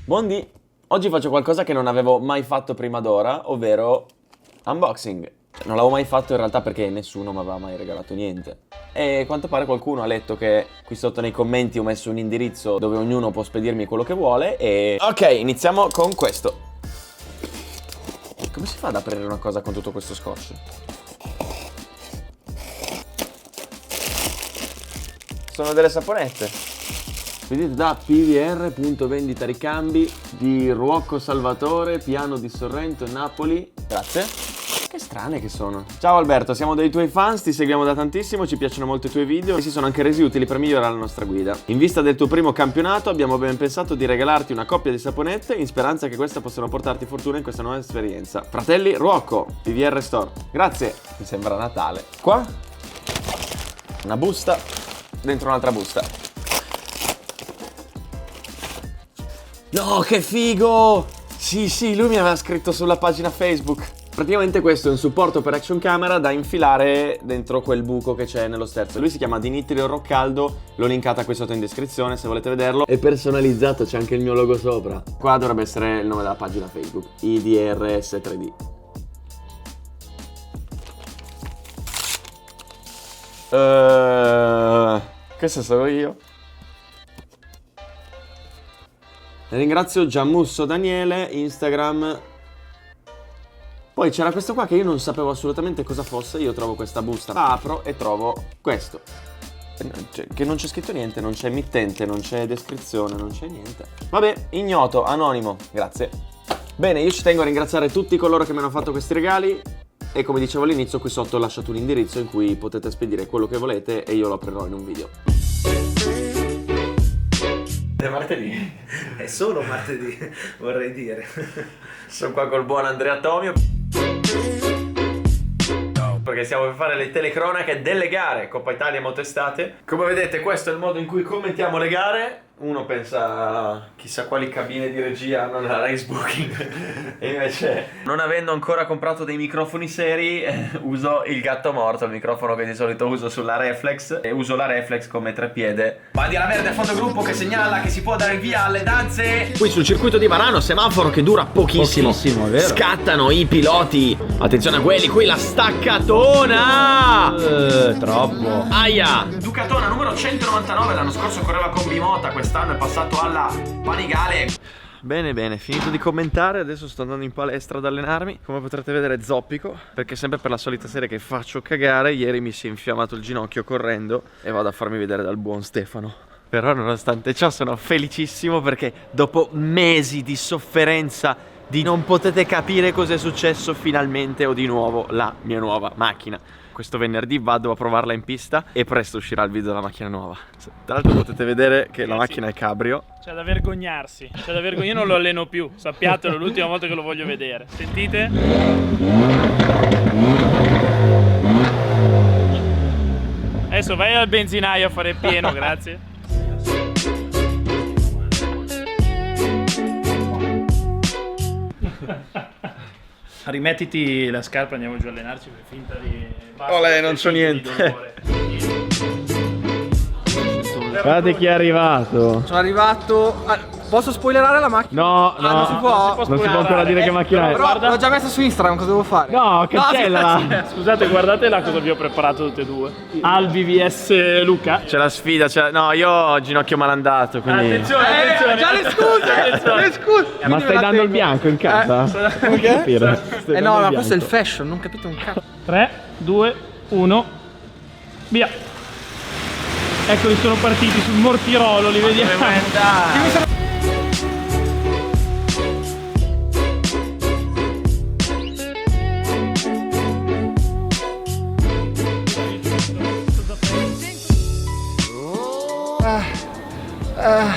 Buondì! Oggi faccio qualcosa che non avevo mai fatto prima d'ora, ovvero unboxing. Non l'avevo mai fatto in realtà perché nessuno mi aveva mai regalato niente. E a quanto pare qualcuno ha letto che qui sotto nei commenti ho messo un indirizzo dove ognuno può spedirmi quello che vuole e... Ok, iniziamo con questo. Come si fa ad aprire una cosa con tutto questo scotch? Sono delle saponette. Vedete da PVR.vendita ricambi di Ruocco Salvatore, Piano di Sorrento e Napoli. Grazie. Che strane che sono. Ciao Alberto, siamo dei tuoi fans, ti seguiamo da tantissimo, ci piacciono molto i tuoi video e si sono anche resi utili per migliorare la nostra guida. In vista del tuo primo campionato abbiamo ben pensato di regalarti una coppia di saponette in speranza che queste possano portarti fortuna in questa nuova esperienza. Fratelli Ruocco, PVR Store. Grazie. Mi sembra Natale. Qua una busta dentro un'altra busta. No, che figo! Sì, lui mi aveva scritto sulla pagina Facebook. Praticamente questo è un supporto per action camera da infilare dentro quel buco che c'è nello sterzo. Lui si chiama Dimitrio Roccaldo, l'ho linkata qui sotto in descrizione se volete vederlo. È personalizzato, c'è anche il mio logo sopra. Qua dovrebbe essere il nome della pagina Facebook, IDRS 3D. Questo sono io. Ringrazio Gianmusso Daniele, Instagram. Poi c'era questo qua che io non sapevo assolutamente cosa fosse. Io trovo questa busta, la apro e trovo questo che non c'è scritto niente, non c'è emittente, non c'è descrizione, non c'è niente. Vabbè, ignoto, anonimo, grazie. Bene, io ci tengo a ringraziare tutti coloro che mi hanno fatto questi regali. E come dicevo all'inizio, qui sotto ho lasciato un indirizzo in cui potete spedire quello che volete e io lo aprirò in un video. È martedì. È solo martedì, vorrei dire. Sono qua col buon Andrea Tomio perché stiamo per fare le telecronache delle gare Coppa Italia Motostate. Come vedete questo è il modo in cui commentiamo le gare. Uno pensa chissà quali cabine di regia hanno nella race booking e invece, non avendo ancora comprato dei microfoni seri, uso il gatto morto, il microfono che di solito uso sulla reflex, e uso la reflex come treppiede. Bandiera verde a fondo gruppo che segnala che si può dare il via alle danze. Qui sul circuito di Varano semaforo che dura pochissimo, è vero. Scattano i piloti. Attenzione a quelli, qui la staccatona. Troppo. Aia. Ducatona numero 199, l'anno scorso correva con Bimota, quest'anno è passato alla Panigale. Bene, finito di commentare, adesso sto andando in palestra ad allenarmi. Come potrete vedere zoppico, perché sempre per la solita serie che faccio cagare. Ieri mi si è infiammato il ginocchio correndo e vado a farmi vedere dal buon Stefano. Però nonostante ciò sono felicissimo perché dopo mesi di sofferenza di non potete capire cos'è successo, finalmente ho di nuovo la mia nuova macchina. Questo venerdì vado a provarla in pista e presto uscirà il video della macchina nuova. Tra l'altro potete vedere che la macchina è cabrio. C'è da vergognarsi, io non lo alleno più, sappiatelo, l'ultima volta che lo voglio vedere. Sentite? Adesso vai al benzinaio a fare pieno, grazie. Rimettiti la scarpa, andiamo giù a allenarci per finta di... Olè, non c'ho niente. Guardate chi è arrivato. Sono arrivato... posso spoilerare la macchina? No, non si può? non si può ancora dire che macchina è. Però l'ho già messa su Instagram, cosa devo fare? No, cancellala. Scusate, guardate là cosa vi ho preparato tutte e due. Albi vs Luca. C'è la sfida, no, io ho ginocchio malandato, quindi... Attenzione. Già le scuse! Le scuse! Ma stai dando il bianco in casa? Non capire. No, ma questo è il fashion, non capite un cazzo. 3, 2, 1, via. Eccoli, sono partiti sul mortirolo, li vediamo.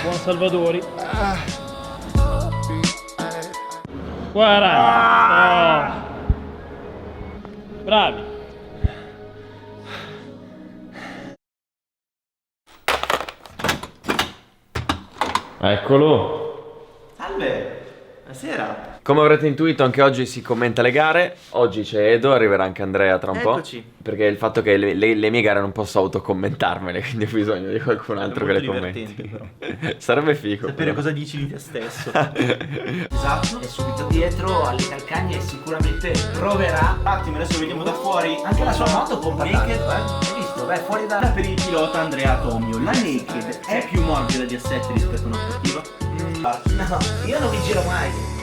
Buon Salvadori. 40. Oh. Bravi. Eccolo. Salve. Buonasera. Come avrete intuito anche oggi si commenta le gare. Oggi c'è Edo, arriverà anche Andrea tra un po'. Perché il fatto che le mie gare non posso autocommentarmele, quindi ho bisogno di qualcun altro che le commenti. Sarebbe figo. Sapere cosa dici di te stesso. Esatto. E subito dietro alle calcagne sicuramente proverà. Un attimo, adesso vediamo da fuori. Anche la sua moto pompa tanto, Hai visto? Beh, fuori da... Per il pilota Andrea Tomio, la Naked è più morbida di assetti rispetto a una sportiva? No, io non mi giro mai.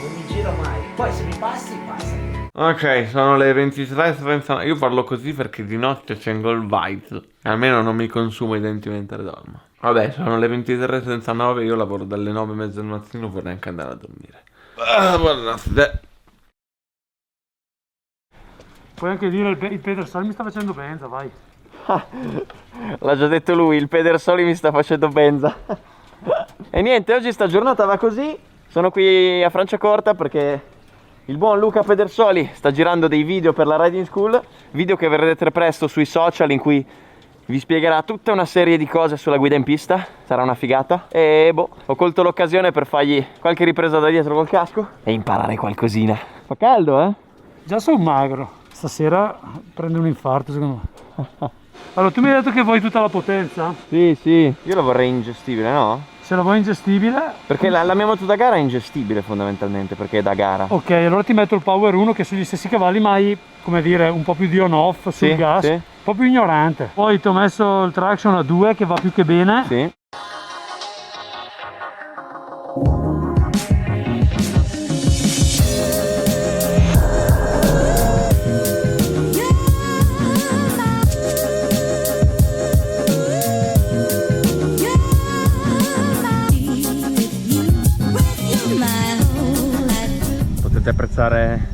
Poi se mi passi, passa. Ok, sono le 23:30. Io parlo così perché di notte tengo il vibes. Almeno non mi consumo i denti mentre dormo. Vabbè, sono le 23:39. Io lavoro dalle 9:30 del mattino, vorrei anche andare a dormire. Buonanotte. Puoi anche dire il Pedersoli mi sta facendo benza, vai. L'ha già detto lui, il Pedersoli mi sta facendo benza. E niente, oggi sta giornata va così. Sono qui a Franciacorta perché il buon Luca Pedersoli sta girando dei video per la Riding School, video che vedrete presto sui social in cui vi spiegherà tutta una serie di cose sulla guida in pista, sarà una figata. E boh, ho colto l'occasione per fargli qualche ripresa da dietro col casco e imparare qualcosina. Fa caldo, eh? Già sono magro, stasera prende un infarto secondo me. Allora, tu mi hai detto che vuoi tutta la potenza? Sì, io la vorrei ingestibile, no? Se la vuoi ingestibile... Perché la mia moto da gara è ingestibile fondamentalmente, perché è da gara. Ok, allora ti metto il Power 1 che sugli stessi cavalli, ma hai, come dire, un po' più di on-off sul gas. Sì. Un po' più ignorante. Poi ti ho messo il traction a 2 che va più che bene. Sì. Apprezzare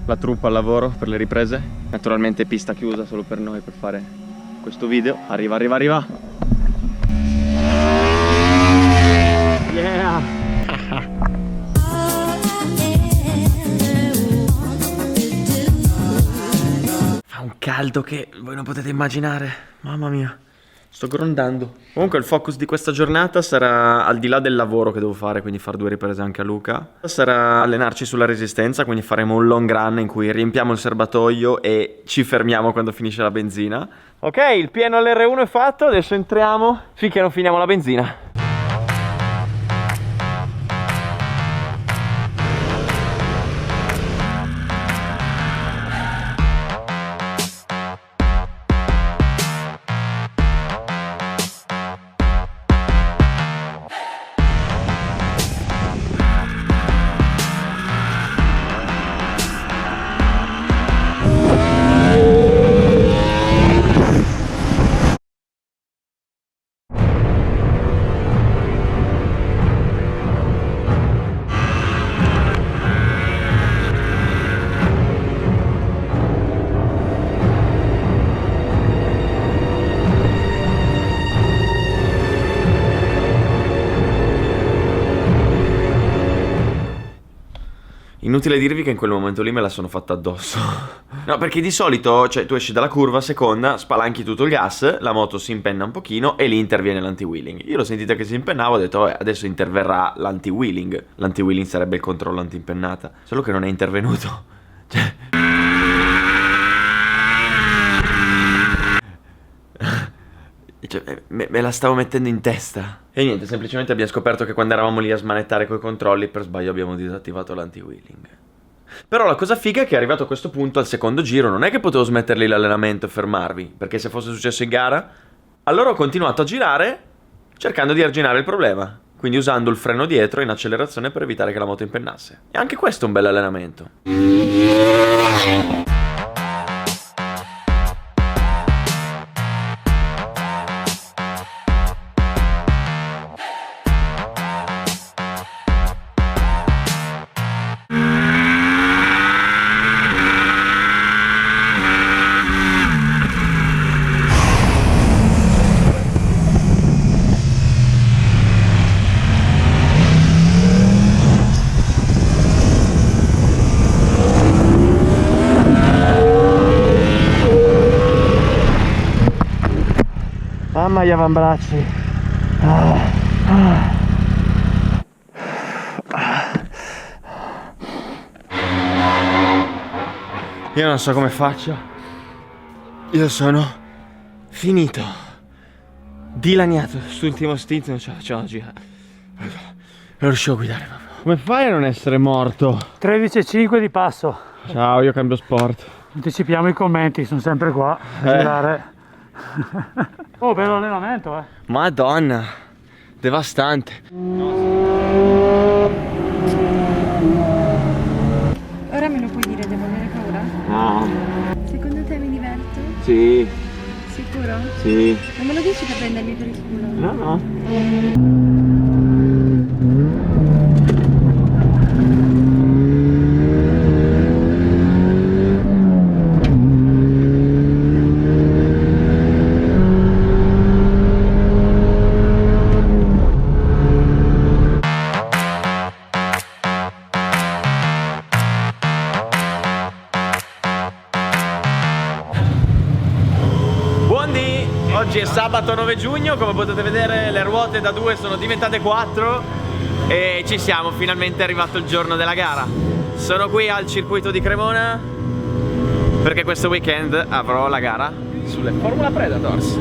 la troupe al lavoro per le riprese, naturalmente pista chiusa solo per noi per fare questo video. Arriva. Yeah. Fa un caldo che voi non potete immaginare, mamma mia. Sto grondando. Comunque il focus di questa giornata sarà, al di là del lavoro che devo fare, quindi fare 2 riprese anche a Luca, sarà allenarci sulla resistenza, quindi faremo un long run in cui riempiamo il serbatoio e ci fermiamo quando finisce la benzina. Ok, il pieno all'R1 è fatto, adesso entriamo finché non finiamo la benzina. Inutile dirvi che in quel momento lì me la sono fatta addosso. No, perché di solito, cioè, tu esci dalla curva seconda, spalanchi tutto il gas, la moto si impenna un pochino e lì interviene l'anti-wheeling. Io l'ho sentita che si impennava, ho detto, adesso interverrà l'anti-wheeling. L'anti-wheeling sarebbe il controllo anti-impennata. Solo che non è intervenuto. Cioè... me la stavo mettendo in testa. E niente, semplicemente abbiamo scoperto che quando eravamo lì a smanettare coi controlli, per sbaglio abbiamo disattivato l'anti-wheeling. Però la cosa figa è che arrivato a questo punto, al secondo giro, non è che potevo smetterli l'allenamento e fermarvi, perché se fosse successo in gara, allora ho continuato a girare cercando di arginare il problema, quindi usando il freno dietro in accelerazione per evitare che la moto impennasse. E anche questo è un bel allenamento. Mamma gli avambracci. Io non so come faccia. Io sono finito. Dilaniato. Quest'ultimo stint non ce la facevo oggi. Non riuscivo a guidare proprio. Come fai a non essere morto? 13,5 di passo. Ciao, io cambio sport. Anticipiamo i commenti, sono sempre qua a girare. Oh, bello allenamento, eh. Madonna, devastante. Ora me lo puoi dire, devo avere paura? No. Secondo te mi diverto? Sì, Sicuro? sì. Non me lo dici per prendermi per il culo? No, no. Buondì! Oggi è sabato 9 giugno, come potete vedere le ruote da 2 sono diventate 4 e ci siamo, finalmente è arrivato il giorno della gara. Sono qui al circuito di Cremona perché questo weekend avrò la gara sulle Formula Predators.